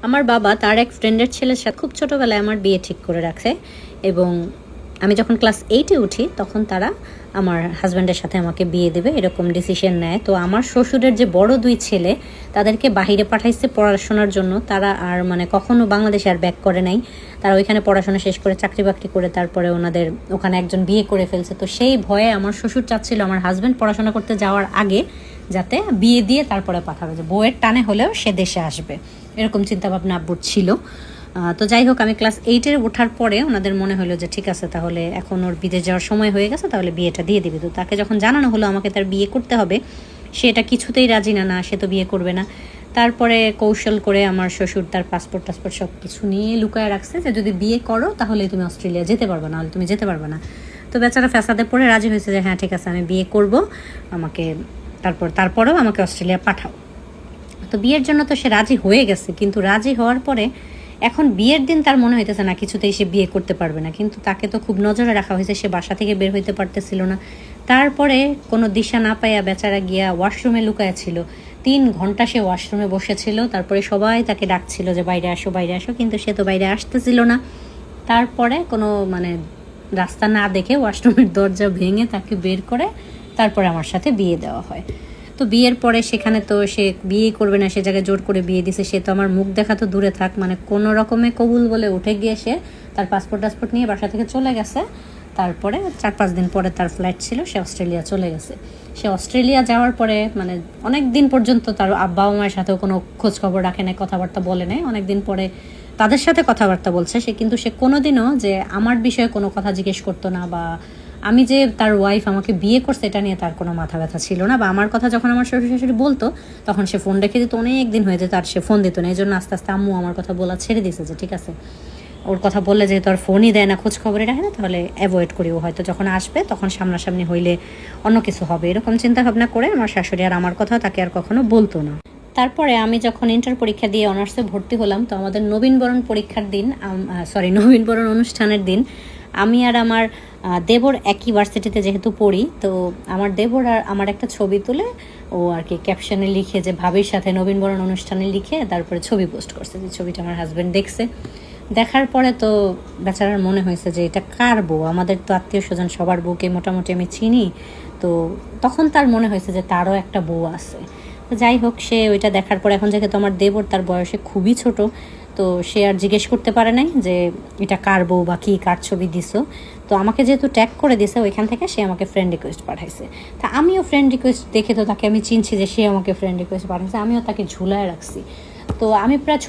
আমার বাবা তার এক ফ্রেন্ডের ছেলের সাথে খুব ছোটোবেলায় আমার বিয়ে ঠিক করে রাখে এবং আমি যখন ক্লাস 8-এ উঠি তখন তারা আমার হাজব্যান্ডের সাথে আমাকে বিয়ে দেবে এরকম ডিসিশন নেয়। তো আমার শ্বশুরের যে বড় 2 ছেলে তাদেরকে বাহিরে পাঠাইছে পড়াশোনার জন্য। তারা আর কখনো বাংলাদেশে আর ব্যাক করে নাই। তারা ওইখানে পড়াশোনা শেষ করে চাকরি বাকরি করে তারপরে ওনাদের ওখানে একজন বিয়ে করে ফেলছে। তো সেই ভয়ে আমার শ্বশুর চাচ্ছিল আমার হাজব্যান্ড পড়াশোনা করতে যাওয়ার আগে যাতে বিয়ে দিয়ে তারপরে পাঠাবে, যে বউয়ের টানে হলেও সে দেশে আসবে, এরকম চিন্তাভাবনা আব্বুর ছিল। তো যাই হোক, আমি ক্লাস 8-এ ওঠার পরে ওনাদের মনে হলো যে ঠিক আছে, তাহলে এখন ওর বিদেশ যাওয়ার সময় হয়ে গেছে, তাহলে বিয়েটা দিয়ে দিবে। তো তাকে যখন জানানো হলো আমাকে তার বিয়ে করতে হবে, সে এটা কিছুতেই রাজি না, সে তো বিয়ে করবে না। তারপরে কৌশল করে আমার শ্বশুর তার পাসপোর্ট সব কিছু নিয়ে লুকায় রাখছে যে যদি বিয়ে করো তাহলে তুমি অস্ট্রেলিয়া যেতে পারবে না, তুমি যেতে পারবে না। তো বেচারা ফ্যাসাদে পড়ে রাজি হয়েছে যে হ্যাঁ ঠিক আছে, আমি বিয়ে করব, আমাকে তারপরেও আমাকে অস্ট্রেলিয়া পাঠাও। তো বিয়ের জন্য তো সে রাজি হয়ে গেছে, কিন্তু রাজি হওয়ার পরে এখন বিয়ের দিন তার মনে হইতেছে না কিছুতেই সে বিয়ে করতে পারবে না, কিন্তু তাকে তো খুব নজরে রাখা হয়েছে, সে বাসা থেকে বের হইতে পারতেছিল না। তারপরে কোনো দিশা না পাইয়া বেচারা গিয়া ওয়াশরুমে লুকায়া ছিল। 3 ঘন্টা সে ওয়াশরুমে বসেছিল। তারপরে সবাই তাকে ডাকছিল যে বাইরে আসো, কিন্তু সে তো বাইরে আসতেছিল না। তারপরে কোনো রাস্তা না দেখে ওয়াশরুমের দরজা ভেঙে তাকে বের করে তারপরে আমার সাথে বিয়ে দেওয়া হয়। তো বিয়ের পরে সেখানে তো সে বিয়ে করবে না, সে জায়গায় জোর করে বিয়ে দিছে। সে তো আমার মুখ দেখা তো দূরে থাক, কোনো রকমে কবুল বলে উঠে গিয়ে সে তার পাসপোর্ট নিয়ে বাসা থেকে চলে গেছে। তারপরে 4-5 দিন পরে তার ফ্লাইট ছিল, সে অস্ট্রেলিয়া চলে গেছে। সে অস্ট্রেলিয়া যাওয়ার পরে অনেক দিন পর্যন্ত তার আব্বা মায়ের সাথেও কোনো খোঁজ খবর রাখে নাই, কথাবার্তা বলে নাই। অনেক দিন পরে তাদের সাথে কথাবার্তা বলছে সে, কিন্তু সে কোনোদিনও যে আমার বিষয়ে কোনো কথা জিজ্ঞেস করতো না, বা আমি যে তার ওয়াইফ আমাকে বিয়ে করছে এটা নিয়ে তার কোনো মাথা ব্যথা ছিল না। বা আমার কথা যখন আমার শ্বশুর শাশুড়ি বলতো তখন সে ফোন রেখে দিত, অনেক দিন হয়ে যেত আর সে ফোন দিত না। এই জন্য আস্তে আস্তে আম্মু আমার কথা বলা ছেড়ে দিয়েছে যে ঠিক আছে, ওর কথা বললে যেহেতু আর ফোনই দেয় না, খোঁজ খবরই রাখে না, তাহলে অ্যাভয়েড করি। ও হয়তো যখন আসবে তখন সামনাসামনি হইলে অন্য কিছু হবে, এরকম চিন্তা ভাবনা করে আমার শাশুড়ি আর আমার কথা তাকে আর কখনো বলতো না। তারপরে আমি যখন ইন্টার পরীক্ষা দিয়ে অনার্সে ভর্তি হলাম, তো আমাদের নবীনবরণ পরীক্ষার দিন, নবীনবরণ অনুষ্ঠানের দিন, আমি আর আমার দেবর একই ভার্সিটিতে যেহেতু পড়ি, তো আমার দেবর আর আমার একটা ছবি তুলে ও আর কি ক্যাপশনে লিখে যে ভাবির সাথে নবীনবরণ অনুষ্ঠানে লিখে তারপরে ছবি পোস্ট করছে। যে ছবিটা আমার হাজব্যান্ড দেখছে। দেখার পরে তো বেচারার মনে হয়েছে যে এটা কার বউ, আমাদের তো আত্মীয় স্বজন সবার বউকে মোটামুটি আমি চিনি। তো তখন তার মনে হয়েছে যে তারও একটা বউ আছে। তো যাই হোক, সে ওইটা দেখার পর এখন যেহেতু আমার দেবর তার বয়সে খুবই ছোট, তো সে আর জিজ্ঞেস করতে পারে নাই যে এটা কার বউ বা কী কার ছবি দিছো। তো আমাকে যেহেতু ট্যাগ করে দিছে, ওইখান থেকে সে আমাকে ফ্রেন্ড রিকোয়েস্ট পাঠাইছে। তা আমিও ফ্রেন্ড রিকোয়েস্ট দেখে তো তাকে আমি চিনছি যে সে আমাকে ফ্রেন্ড রিকোয়েস্ট পাঠাইছে, আমিও তাকে ঝুলায় রাখছি। তো আমি প্রায়